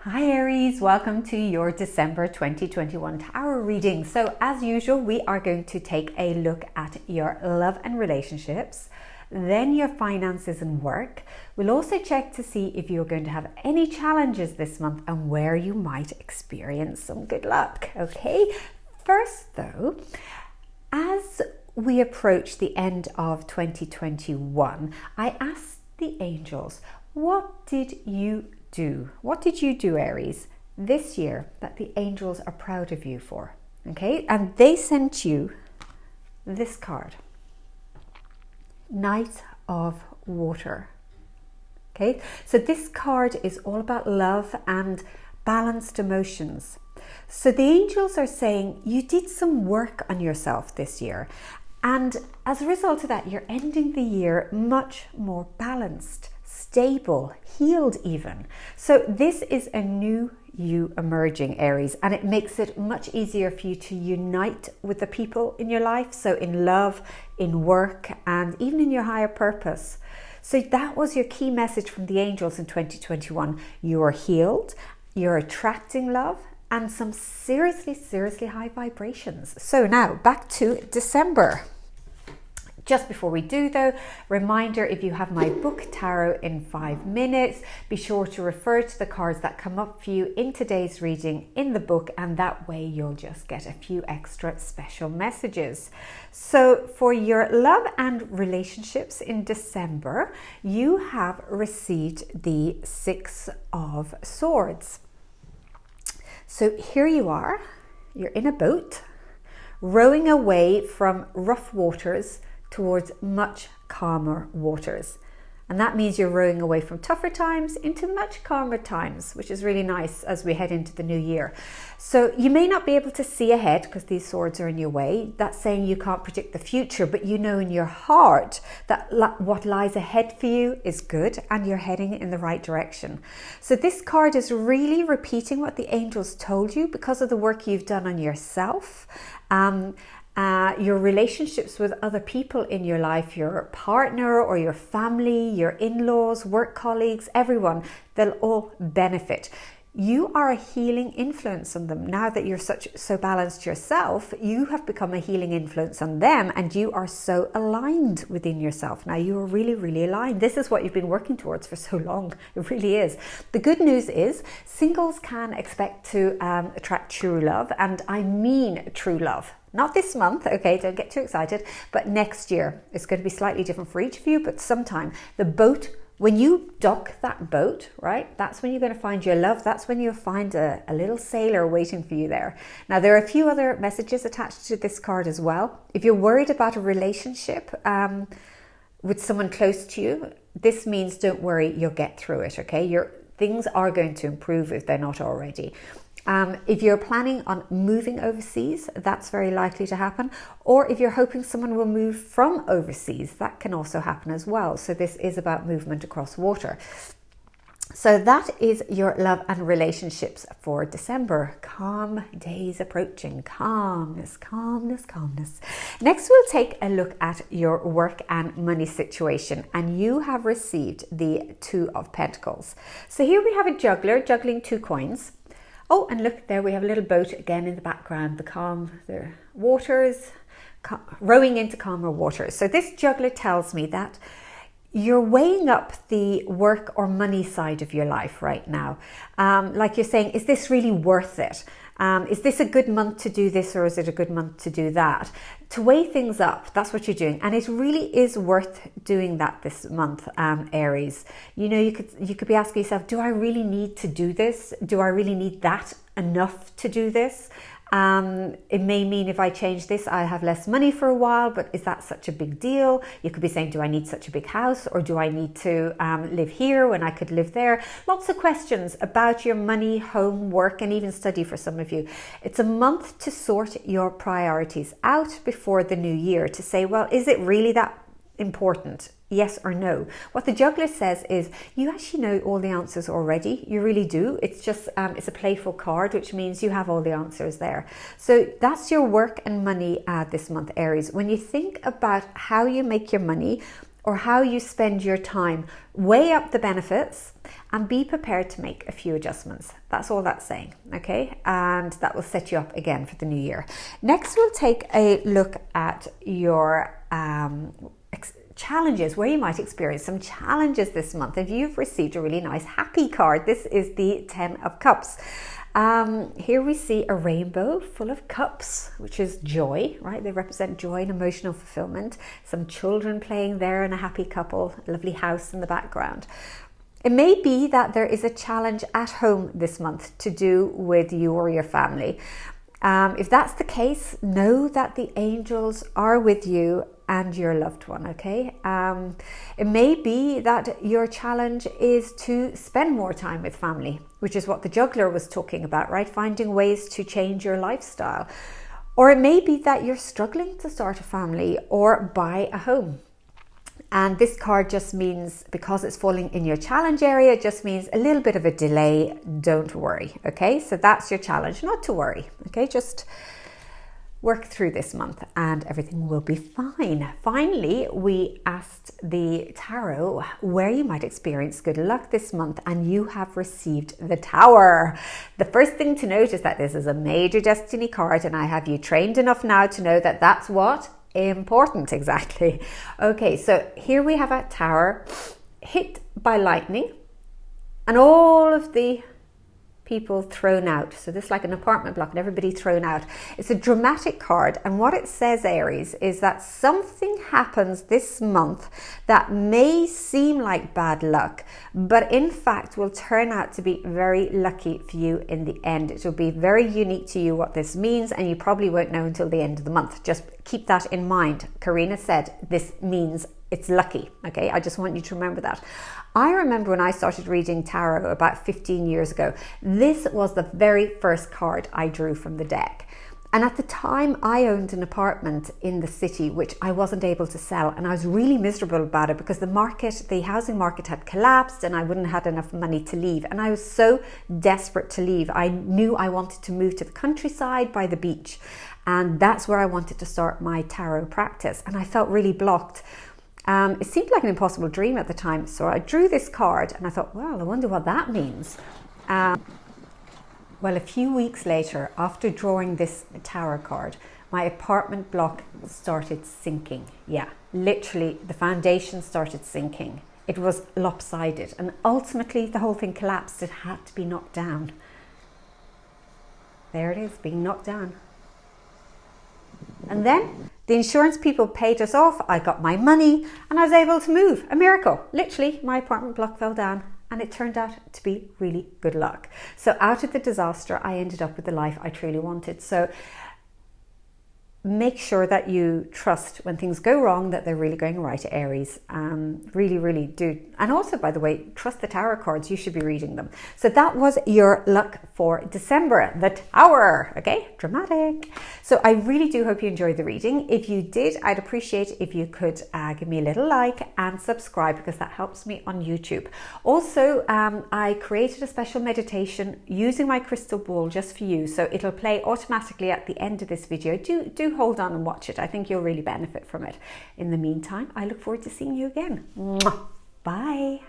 Hi Aries, welcome to your December 2021 tarot reading. So as usual, we are going to take a look at your love and relationships, then your finances and work. We'll also check to see if you're going to have any challenges this month and where you might experience some good luck. Okay, first though, as we approach the end of 2021, I asked the angels, what did you do? What did you do, Aries, this year that the angels are proud of you for? Okay, and they sent you this card, Knight of Water. Okay, so this card is all about love and balanced emotions. So the angels are saying you did some work on yourself this year, and as a result of that, you're ending the year much more balanced, stable, healed even. So this is a new you emerging, Aries, and it makes it much easier for you to unite with the people in your life. So in love, in work, and even in your higher purpose. So that was your key message from the angels in 2021. You are healed, you're attracting love, and some seriously high vibrations. So now back to December. Just before we do though, reminder, if you have my book Tarot in 5 Minutes, be sure to refer to the cards that come up for you in today's reading in the book, and that way you'll just get a few extra special messages. So for your love and relationships in December, you have received the 6 of Swords. So here you are, you're in a boat, rowing away from rough waters towards much calmer waters. And that means you're rowing away from tougher times into much calmer times, which is really nice as we head into the new year. So you may not be able to see ahead because these swords are in your way. That's saying you can't predict the future, but you know in your heart that what lies ahead for you is good and you're heading in the right direction. So this card is really repeating what the angels told you because of the work you've done on yourself. Your relationships with other people in your life, your partner or your family, your in-laws, work colleagues, everyone, they'll all benefit. You are a healing influence on them. Now that you're so balanced yourself, you have become a healing influence on them, and you are so aligned within yourself. Now you are really aligned. This is what you've been working towards for so long. It really is. The good news is singles can expect to attract true love, and I mean true love. Not this month, okay, don't get too excited, but next year. It's going to be slightly different for each of you, but sometime the boat, when you dock that boat, right, that's when you're going to find your love. That's when you'll find a little sailor waiting for you there. Now, there are a few other messages attached to this card as well. If you're worried about a relationship with someone close to you, this means don't worry, you'll get through it, okay? Things are going to improve if they're not already. If you're planning on moving overseas, that's very likely to happen. Or if you're hoping someone will move from overseas, that can also happen as well. So this is about movement across water. So that is your love and relationships for December. Calm days approaching. Calmness. Next, we'll take a look at your work and money situation. And you have received the 2 of Pentacles. So here we have a juggler juggling 2 coins. Oh, and look, there we have a little boat again in the background, the waters, rowing into calmer waters. So this juggler tells me that you're weighing up the work or money side of your life right now. Like you're saying, is this really worth it? Is this a good month to do this, or is it a good month to do that? To weigh things up, that's what you're doing. And it really is worth doing that this month, Aries. You know, you could be asking yourself, do I really need to do this? Do I really need that enough to do this? It may mean if I change this, I have less money for a while, but is that such a big deal? You could be saying, do I need such a big house, or do I need to live here when I could live there? Lots of questions about your money, home, work, and even study for some of you. It's a month to sort your priorities out before the new year to say, well, is it really that important? Yes or no. What the juggler says is you actually know all the answers already. You really do. It's just it's a playful card, which means you have all the answers there. So that's your work and money this month, Aries. When you think about how you make your money, or how you spend your time. Weigh up the benefits and be prepared to make a few adjustments. That's all that's saying, okay? And that will set you up again for the new year. Next, we'll take a look at your challenges, where you might experience some challenges this month. If you've received a really nice happy card, this is the 10 of Cups. Here we see a rainbow full of cups, which is joy, right? They represent joy and emotional fulfillment. Some children playing there and a happy couple, a lovely house in the background. It may be that there is a challenge at home this month to do with you or your family. If that's the case, know that the angels are with you and your loved one, okay? It may be that your challenge is to spend more time with family, which is what the juggler was talking about, right? Finding ways to change your lifestyle. Or it may be that you're struggling to start a family or buy a home. And this card just means, because it's falling in your challenge area, it just means a little bit of a delay. Don't worry, okay? So that's your challenge, not to worry, okay? Just work through this month and everything will be fine. Finally, we asked the tarot where you might experience good luck this month, and you have received the Tower. The first thing to note is that this is a major destiny card, and I have you trained enough now to know that that's what? Important, exactly. Okay, so here we have a tower hit by lightning and all of the people thrown out. So this is like an apartment block and everybody thrown out. It's a dramatic card, and what it says, Aries, is that something happens this month that may seem like bad luck, but in fact will turn out to be very lucky for you in the end. It will be very unique to you what this means, and you probably won't know until the end of the month. Just keep that in mind. Karina said this means it's lucky, okay? I just want you to remember that. I remember when I started reading tarot about 15 years ago, this was the very first card I drew from the deck. And at the time, I owned an apartment in the city, which I wasn't able to sell. And I was really miserable about it because the housing market had collapsed and I wouldn't have had enough money to leave. And I was so desperate to leave. I knew I wanted to move to the countryside by the beach. And that's where I wanted to start my tarot practice. And I felt really blocked. It seemed like an impossible dream at the time. So I drew this card and I thought, well, I wonder what that means. Well, a few weeks later, after drawing this tarot card, my apartment block started sinking. Yeah, literally the foundation started sinking. It was lopsided and ultimately the whole thing collapsed. It had to be knocked down. There it is, being knocked down. And then the insurance people paid us off. I got my money and I was able to move. A miracle. Literally, my apartment block fell down. And it turned out to be really good luck. So out of the disaster, I ended up with the life I truly wanted. So make sure that you trust when things go wrong that they're really going right, Aries. Really, really do. And also, by the way, trust the tarot cards. You should be reading them. So that was your luck for December. The Tower. Okay, dramatic. So I really do hope you enjoyed the reading. If you did, I'd appreciate if you could give me a little like and subscribe, because that helps me on YouTube. Also, I created a special meditation using my crystal ball just for you. So it'll play automatically at the end of this video. Do hold on and watch it. I think you'll really benefit from it. In the meantime, I look forward to seeing you again. Mwah. Bye.